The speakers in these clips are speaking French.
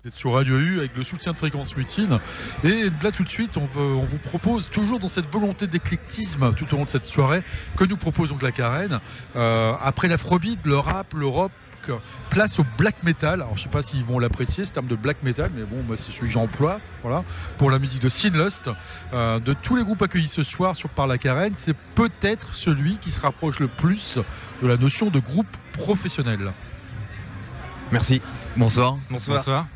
Vous êtes sur Radio U avec le soutien de Fréquence Mutine. Et là tout de suite, on vous propose, toujours dans cette volonté d'éclectisme tout au long de cette soirée, que nous propose donc la Carène, après l'afrobeat, le rap, le rock, place au black metal. Alors je sais pas s'ils vont l'apprécier ce terme de black metal, mais bon, moi c'est celui que j'emploie, voilà, pour la musique de Sinlust. De tous les groupes accueillis ce soir par la Carène, c'est peut-être celui qui se rapproche le plus de la notion de groupe professionnel. Merci. Bonsoir. Bonsoir.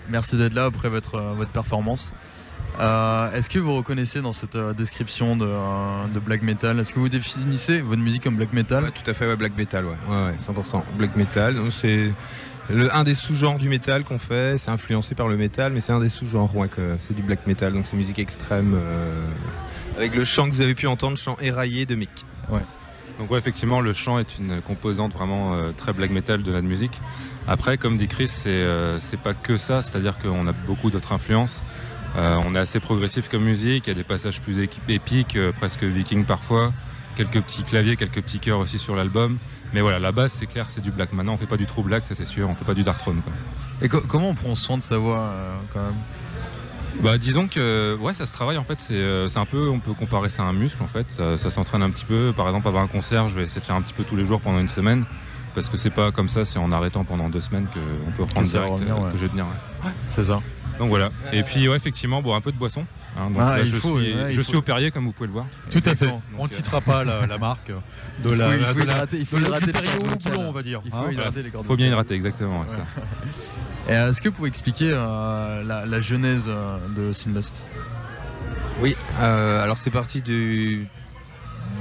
Merci d'être là après votre performance. Est-ce que vous reconnaissez dans cette description de black metal, est-ce que vous définissez votre musique comme black metal? Ouais, tout à fait, ouais, black metal, ouais, 100% black metal. Donc, c'est un des sous-genres du metal qu'on fait, c'est influencé par le metal, mais c'est un des sous-genres, ouais, c'est du black metal, donc c'est musique extrême, avec le chant que vous avez pu entendre, chant éraillé de Mick. Ouais. Donc ouais, effectivement, le chant est une composante vraiment très black metal de notre musique. Après, comme dit Chris, c'est pas que ça, c'est-à-dire qu'on a beaucoup d'autres influences. On est assez progressif comme musique, il y a des passages plus épiques, presque vikings parfois, quelques petits claviers, quelques petits chœurs aussi sur l'album. Mais voilà, la base c'est clair, c'est du black. Maintenant on fait pas du true black, ça c'est sûr, on fait pas du dark throne, quoi. Et comment on prend soin de sa voix quand même? Bah disons que ouais, ça se travaille en fait, c'est un peu, on peut comparer ça à un muscle en fait, ça s'entraîne un petit peu. Par exemple avant un concert, je vais essayer de faire un petit peu tous les jours pendant une semaine, parce que c'est pas comme ça, c'est en arrêtant pendant 2 semaines qu'on peut reprendre direct revenir, que je vais tenir. Ouais. C'est ça. Donc voilà. Et puis ouais, effectivement, boire un peu de boisson. Hein, donc là, je suis au Perrier comme vous pouvez le voir. Tout à fait. On ne citera pas la marque de il faut hydrater Perrier au boulon, on va dire. Il faut hydrater les cordes. Faut bien hydrater, exactement. Ouais. Ça. Et est-ce que vous pouvez expliquer la genèse de Sinlust? Oui, alors c'est parti de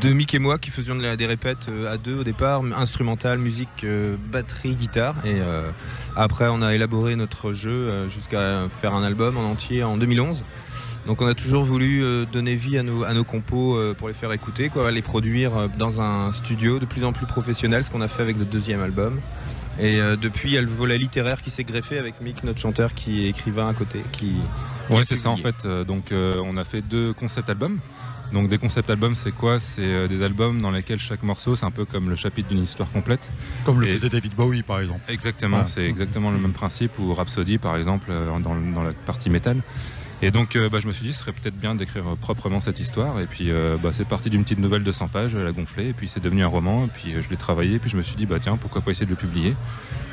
Mick et moi qui faisions des répètes à deux au départ, instrumental, musique, batterie, guitare, et après on a élaboré notre jeu jusqu'à faire un album en entier en 2011. Donc on a toujours voulu donner vie à nos compos pour les faire écouter, quoi, les produire dans un studio de plus en plus professionnel, ce qu'on a fait avec le 2e album. Et depuis, il y a le volet littéraire qui s'est greffé avec Mick, notre chanteur, qui est écrivain à côté. Ouais, c'est ça en fait. Donc on a fait 2 concept albums. Donc des concept albums, c'est quoi? C'est des albums dans lesquels chaque morceau, c'est un peu comme le chapitre d'une histoire complète. Comme le faisait David Bowie par exemple. Exactement, voilà. C'est exactement le même principe, ou Rhapsody par exemple, dans la partie métal. Et donc je me suis dit ce serait peut-être bien d'écrire proprement cette histoire, et puis c'est parti d'une petite nouvelle de 100 pages, elle a gonflé, et puis c'est devenu un roman, et puis je l'ai travaillé, et puis je me suis dit tiens, pourquoi pas essayer de le publier.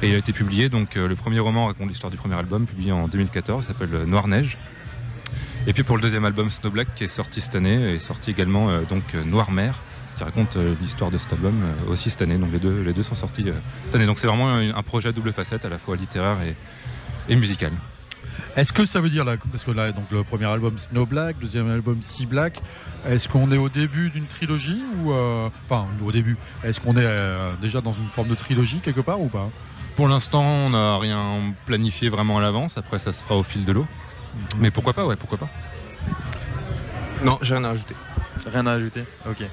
Et il a été publié, donc le premier roman raconte l'histoire du premier album, publié en 2014, s'appelle Noir Neige. Et puis pour le 2e album Snow Black, qui est sorti cette année, est sorti également Noir Mer, qui raconte l'histoire de cet album aussi cette année. Donc les deux sont sortis cette année. Donc c'est vraiment un projet à double facette, à la fois littéraire et musical. Est-ce que ça veut dire, parce que là, donc le premier album Snow Black, 2e album Sea Black, est-ce qu'on est au début d'une trilogie ou au début, est-ce qu'on est déjà dans une forme de trilogie quelque part ou pas? Pour l'instant, on n'a rien planifié vraiment à l'avance. Après, ça se fera au fil de l'eau. Mais pourquoi pas, ouais, pourquoi pas. Non, j'ai rien à ajouter. Rien à ajouter, ok.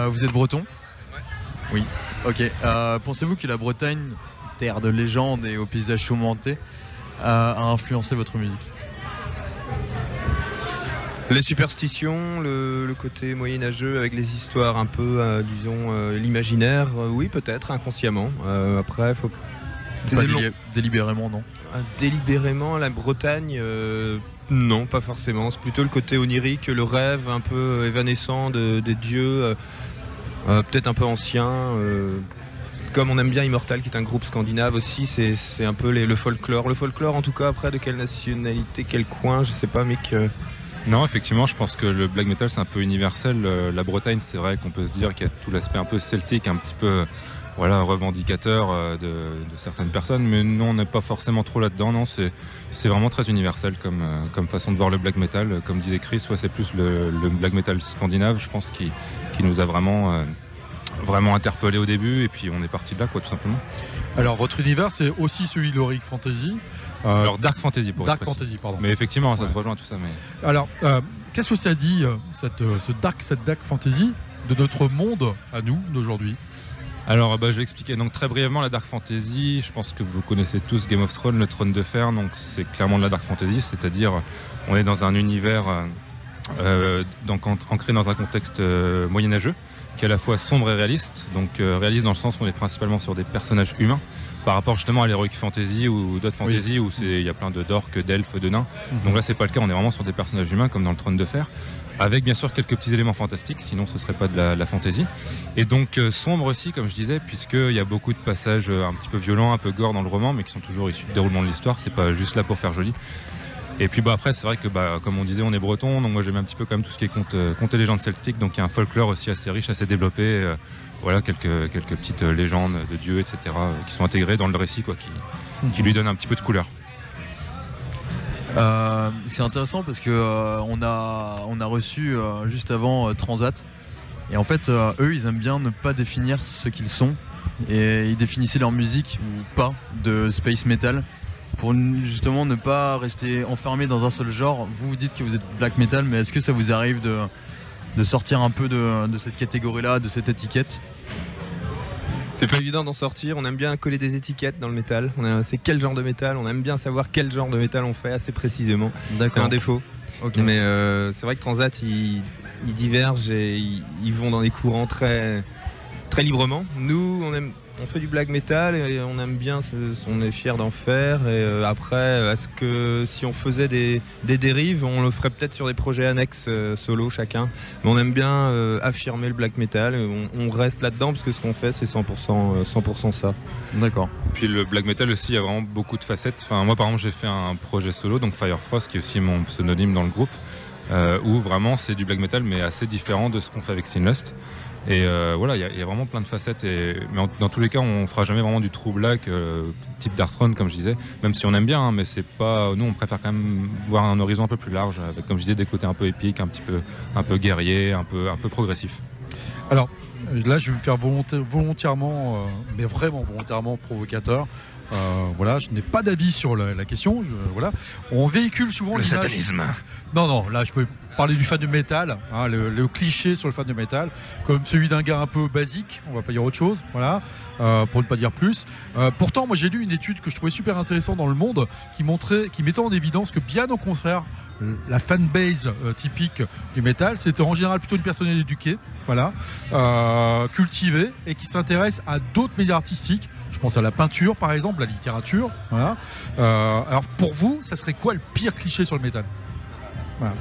Vous êtes breton? Ouais. Oui, ok. Pensez-vous que la Bretagne, terre de légende et au paysage chaumenté, a influencé votre musique? Les superstitions, le côté moyenâgeux avec les histoires un peu, l'imaginaire, oui peut-être, inconsciemment. Après, faut... Pas délibérément, non? Délibérément, la Bretagne, non, pas forcément. C'est plutôt le côté onirique, le rêve un peu évanescent des dieux, peut-être un peu ancien. Comme on aime bien Immortal, qui est un groupe scandinave aussi, c'est un peu le folklore. Le folklore, en tout cas, après, de quelle nationalité, quel coin, je sais pas, Mick. Non, effectivement, je pense que le black metal, c'est un peu universel. La Bretagne, c'est vrai qu'on peut se dire qu'il y a tout l'aspect un peu celtique, un petit peu revendicateur de certaines personnes, mais nous, on n'est pas forcément trop là-dedans. Non, c'est vraiment très universel comme façon de voir le black metal. Comme disait Chris, c'est plus le black metal scandinave, je pense, qui nous a vraiment interpellé au début, et puis on est parti de là, quoi, tout simplement. Alors votre univers, c'est aussi celui de l'Heroic Fantasy. Alors Dark Fantasy, pour Dark Fantasy, pardon. Mais effectivement, ça se rejoint à tout ça. Mais... Alors, qu'est-ce que ça dit, cette Dark Fantasy, de notre monde à nous d'aujourd'hui? Alors je vais expliquer donc très brièvement la Dark Fantasy. Je pense que vous connaissez tous Game of Thrones, le Trône de Fer, donc c'est clairement de la Dark Fantasy, c'est-à-dire on est dans un univers ancré dans un contexte moyenâgeux, qui est à la fois sombre et réaliste. Donc réaliste dans le sens où on est principalement sur des personnages humains, par rapport justement à l'heroic fantasy ou d'autres fantasy où il y a plein d'orques, d'elfes, de nains. Donc là c'est pas le cas, on est vraiment sur des personnages humains comme dans le Trône de Fer, avec bien sûr quelques petits éléments fantastiques, sinon ce serait pas de la fantasy. Et donc sombre aussi, comme je disais, puisqu'il y a beaucoup de passages un petit peu violents, un peu gore dans le roman, mais qui sont toujours issus du déroulement de l'histoire, c'est pas juste là pour faire joli. Et puis après c'est vrai que comme on disait, on est breton, donc moi j'aime un petit peu quand même tout ce qui est contes et légendes celtiques, donc il y a un folklore aussi assez riche, assez développé, voilà, quelques petites légendes de dieux, etc., qui sont intégrées dans le récit, quoi, qui lui donnent un petit peu de couleur. C'est intéressant parce que on a reçu juste avant Transat, et en fait eux ils aiment bien ne pas définir ce qu'ils sont, et ils définissaient leur musique ou pas de space metal pour justement ne pas rester enfermé dans un seul genre. Vous dites que vous êtes black metal, mais est-ce que ça vous arrive de sortir un peu de cette catégorie-là, de cette étiquette? C'est pas évident d'en sortir, on aime bien coller des étiquettes dans le métal. C'est quel genre de métal, on aime bien savoir quel genre de métal on fait assez précisément. C'est un défaut. Okay. Mais c'est vrai que Transat, ils divergent et ils vont dans des courants très, très librement. Nous, on fait du black metal et on aime bien, on est fiers d'en faire. Et après, est-ce que si on faisait des dérives, on le ferait peut-être sur des projets annexes solo chacun. Mais on aime bien affirmer le black metal. On reste là-dedans parce que ce qu'on fait, c'est 100% ça. D'accord. Puis le black metal aussi, il y a vraiment beaucoup de facettes. Enfin, moi, par exemple, j'ai fait un projet solo, donc Firefrost, qui est aussi mon pseudonyme dans le groupe, où vraiment c'est du black metal, mais assez différent de ce qu'on fait avec Sinlust. Et voilà, il y a vraiment plein de facettes. Mais dans tous les cas, on fera jamais vraiment du true black, type Darkthrone, comme je disais. Même si on aime bien, hein, mais c'est pas. Nous, on préfère quand même voir un horizon un peu plus large, avec, comme je disais, des côtés un peu épiques, un peu guerrier, un peu progressif. Alors là, je vais me faire volontairement, mais vraiment volontairement provocateur. Voilà, je n'ai pas d'avis sur la question. Voilà, on véhicule souvent le l'image... satanisme. Non, là, je peux parler du fan de métal, hein, le cliché sur le fan de métal, comme celui d'un gars un peu basique. On va pas dire autre chose, voilà, pour ne pas dire plus. Pourtant, moi, j'ai lu une étude que je trouvais super intéressante dans Le Monde, qui mettait en évidence que, bien au contraire, la fanbase typique du métal, c'était en général plutôt une personne éduquée, voilà, cultivée, et qui s'intéresse à d'autres médias artistiques. Je pense à la peinture, par exemple, la littérature. Voilà. Alors, pour vous, ça serait quoi le pire cliché sur le métal? Voilà.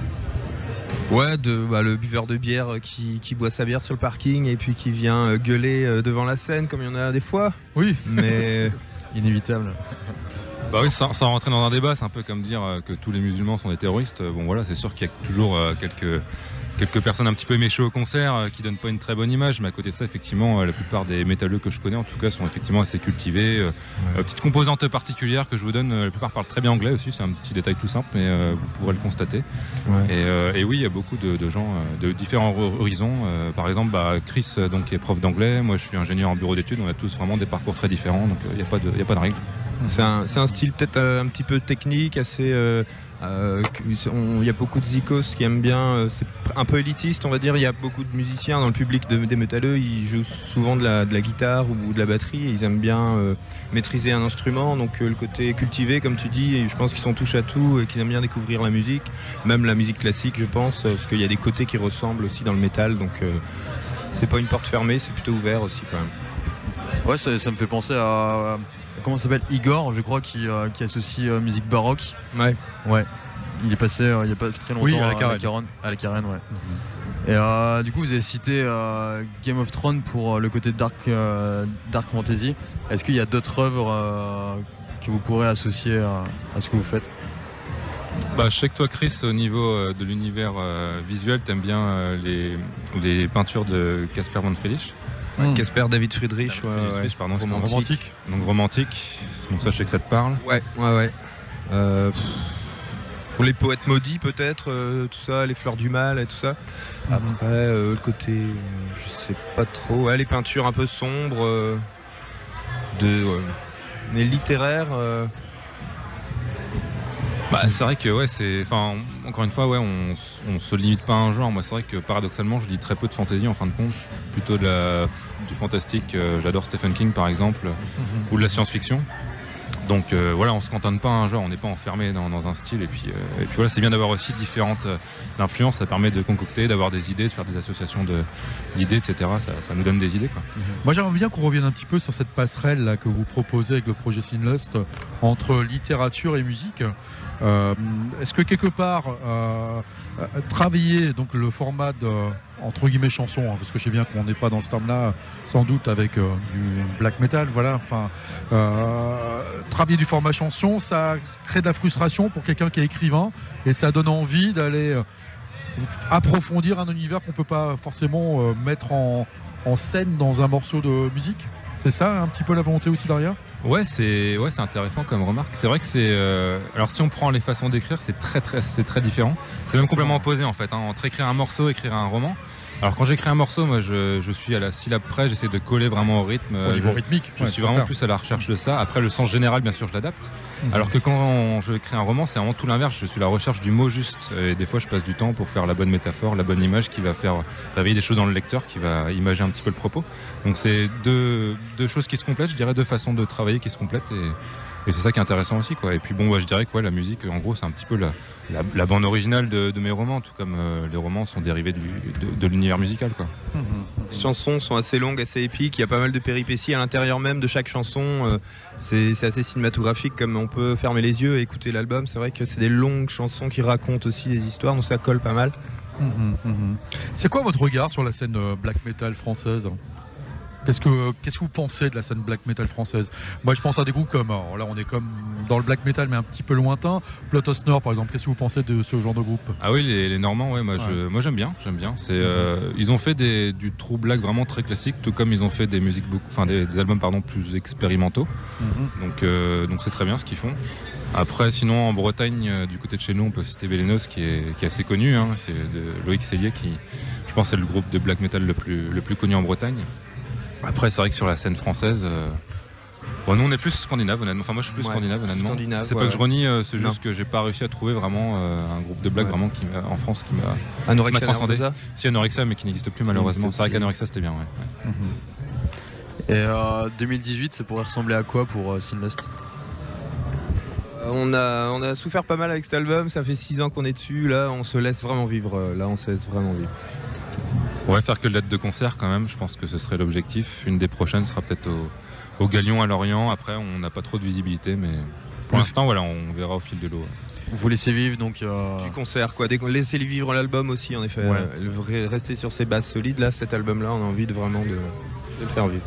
Ouais, le buveur de bière qui boit sa bière sur le parking et puis qui vient gueuler devant la scène, comme il y en a des fois. Oui, mais inévitable. Bah oui, sans rentrer dans un débat, c'est un peu comme dire que tous les musulmans sont des terroristes. Bon voilà, c'est sûr qu'il y a toujours quelques personnes un petit peu éméchées au concert qui donnent pas une très bonne image, mais à côté de ça, effectivement, la plupart des métalleux que je connais, en tout cas, sont effectivement assez cultivés. Petite composante particulière que je vous donne, la plupart parlent très bien anglais aussi, c'est un petit détail tout simple, mais vous pourrez le constater. Ouais. Et oui, il y a beaucoup de gens de différents horizons. Par exemple, Chris, donc, qui est prof d'anglais, moi je suis ingénieur en bureau d'études, on a tous vraiment des parcours très différents, donc il n'y a pas de règle. C'est un style peut-être un petit peu technique, assez. Il y a beaucoup de zikos qui aiment bien, c'est un peu élitiste, on va dire. Il y a beaucoup de musiciens dans le public des métalleux, ils jouent souvent de la guitare ou de la batterie, et ils aiment bien maîtriser un instrument, donc le côté cultivé, comme tu dis, et je pense qu'ils sont touche à tout et qu'ils aiment bien découvrir la musique, même la musique classique, je pense, parce qu'il y a des côtés qui ressemblent aussi dans le métal, donc c'est pas une porte fermée, c'est plutôt ouvert aussi quand même. Ouais, ça me fait penser à. Comment ça s'appelle, Igor, je crois, qui associe musique baroque. Ouais. Il est passé il n'y a pas très longtemps, oui, à la Carène, ouais. Et du coup, vous avez cité Game of Thrones pour le côté dark fantasy. Est-ce qu'il y a d'autres œuvres que vous pourrez associer à ce que vous faites? Je sais que toi, Chris, au niveau de l'univers visuel, t'aimes bien les peintures de Caspar von Friedrich. Casper David Friedrich, pardon, romantique. Donc romantique. Donc ça, je sais que ça te parle. Ouais. Pour les poètes maudits, peut-être, tout ça, les fleurs du mal et tout ça. Après, le côté, je sais pas trop. Ouais, les peintures un peu sombres, mais littéraires. C'est vrai que encore une fois, on se limite pas à un genre. Moi, c'est vrai que paradoxalement, je lis très peu de fantasy en fin de compte, plutôt du fantastique. J'adore Stephen King par exemple, ou de la science-fiction. Donc voilà, on se cantonne pas à un genre, on n'est pas enfermé dans un style. Et puis voilà, c'est bien d'avoir aussi différentes influences. Ça permet de concocter, d'avoir des idées, de faire des associations d'idées, etc. Ça nous donne des idées, quoi. Moi, j'aimerais bien qu'on revienne un petit peu sur cette passerelle là que vous proposez avec le projet Sinlust entre littérature et musique. Est-ce que quelque part travailler donc le format de entre guillemets chanson, hein, parce que je sais bien qu'on n'est pas dans ce terme-là, sans doute avec du black metal, voilà. Enfin, travailler du format chanson, ça crée de la frustration pour quelqu'un qui est écrivain et ça donne envie d'aller approfondir un univers qu'on peut pas forcément mettre en scène dans un morceau de musique. C'est ça un petit peu la volonté aussi derrière? Ouais, c'est intéressant comme remarque. C'est vrai que c'est alors si on prend les façons d'écrire, c'est très différent. C'est même complètement opposé en fait, hein, entre écrire un morceau, écrire un roman. Alors quand j'écris un morceau, moi je suis à la syllabe près, j'essaie de coller vraiment au rythme. Au niveau rythmique. Je suis vraiment plus à la recherche de ça. Après le sens général, bien sûr, je l'adapte. Alors que quand je écris un roman, c'est vraiment tout l'inverse. Je suis à la recherche du mot juste. Et des fois, je passe du temps pour faire la bonne métaphore, la bonne image qui va faire réveiller des choses dans le lecteur, qui va imager un petit peu le propos. Donc c'est deux choses qui se complètent, je dirais, deux façons de travailler qui se complètent. Et c'est ça qui est intéressant aussi, quoi. Et puis bon, je dirais que la musique, en gros, c'est un petit peu la bande originale de mes romans, tout comme les romans sont dérivés de l'univers musical, quoi. Les chansons sont assez longues, assez épiques, il y a pas mal de péripéties à l'intérieur même de chaque chanson. C'est assez cinématographique, comme on peut fermer les yeux et écouter l'album. C'est vrai que c'est des longues chansons qui racontent aussi des histoires, donc ça colle pas mal. C'est quoi votre regard sur la scène black metal française ? Qu'est-ce que vous pensez de la scène black metal française? Moi, je pense à des groupes comme, alors là, on est comme dans le black metal, mais un petit peu lointain. Plotos Nord, par exemple. Qu'est-ce que vous pensez de ce genre de groupe? Ah oui, les Normands, ouais, moi j'aime bien. C'est, ils ont fait du true black vraiment très classique, tout comme ils ont fait des musiques, des albums plus expérimentaux. Donc c'est très bien ce qu'ils font. Après, sinon en Bretagne, du côté de chez nous, on peut citer Bélénos qui est assez connu. Hein, c'est de Loïc Cellier qui, je pense, est le groupe de black metal le plus connu en Bretagne. Après, c'est vrai que sur la scène française, nous on est plus scandinave, honnêtement. Enfin, moi je suis plus scandinave, honnêtement. C'est pas que je renie, c'est juste que j'ai pas réussi à trouver vraiment un groupe de black vraiment en France qui m'a transcendé. Si, Anorexia, mais qui n'existe plus malheureusement. C'est vrai qu'Anorexia c'était bien, ouais. Et 2018, ça pourrait ressembler à quoi pour Sinlust? On a souffert pas mal avec cet album, ça fait 6 ans qu'on est dessus, là on se laisse vraiment vivre. Ouais, faire que de lettres de concert quand même, je pense que ce serait l'objectif. Une des prochaines sera peut-être au Galion à Lorient. Après, on n'a pas trop de visibilité, mais pour l'instant, on verra au fil de l'eau. Vous laissez vivre donc du concert, quoi. Laissez vivre l'album aussi, en effet. Rester sur ses bases solides, là, cet album-là, on a envie de le faire vivre.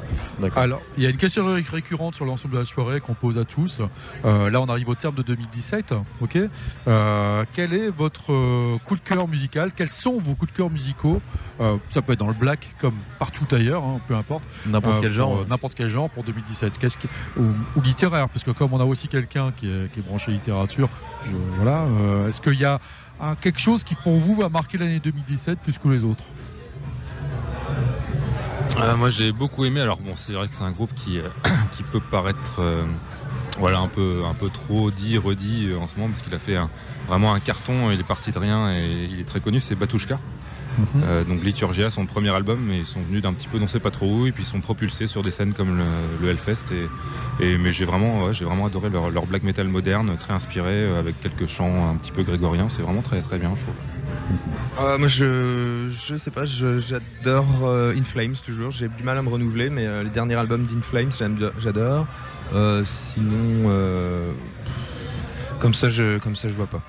Alors, il y a une question récurrente sur l'ensemble de la soirée qu'on pose à tous. Là, on arrive au terme de 2017. Ok. Quel est votre coup de cœur musical? Quels sont vos coups de cœur musicaux? Ça peut être dans le black comme partout ailleurs, hein, peu importe. N'importe quel genre. N'importe quel genre pour 2017. Ou littéraire, parce que comme on a aussi quelqu'un qui est branché littérature, est-ce qu'il y a quelque chose qui pour vous va marquer l'année 2017 plus que les autres? Moi j'ai beaucoup aimé. Alors bon, c'est vrai que c'est un groupe qui peut paraître un peu trop redit en ce moment, parce qu'il a fait vraiment un carton. Il est parti de rien et il est très connu. C'est Batushka. Donc Liturgia, son premier album, mais ils sont venus d'un petit peu d'on sait pas trop où, et puis ils sont propulsés sur des scènes comme le Hellfest. Mais j'ai vraiment adoré leur black metal moderne, très inspiré, avec quelques chants un petit peu grégoriens. C'est vraiment très très bien, je trouve. Moi je sais pas, j'adore In Flames toujours. J'ai du mal à me renouveler, mais les derniers albums d'In Flames j'adore. Sinon comme ça je vois pas.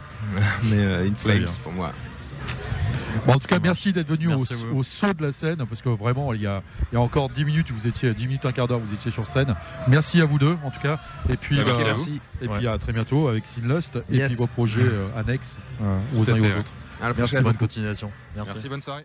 Mais In Flames pour moi. Bon, en tout cas, merci d'être venu au saut de la scène, parce que vraiment, il y a encore 10 minutes, un quart d'heure, vous étiez sur scène. Merci à vous deux, en tout cas. Et puis, merci. Et puis à très bientôt avec Sinlust et puis vos projets annexes aux uns et aux autres. Merci, bonne continuation. Merci, bonne soirée.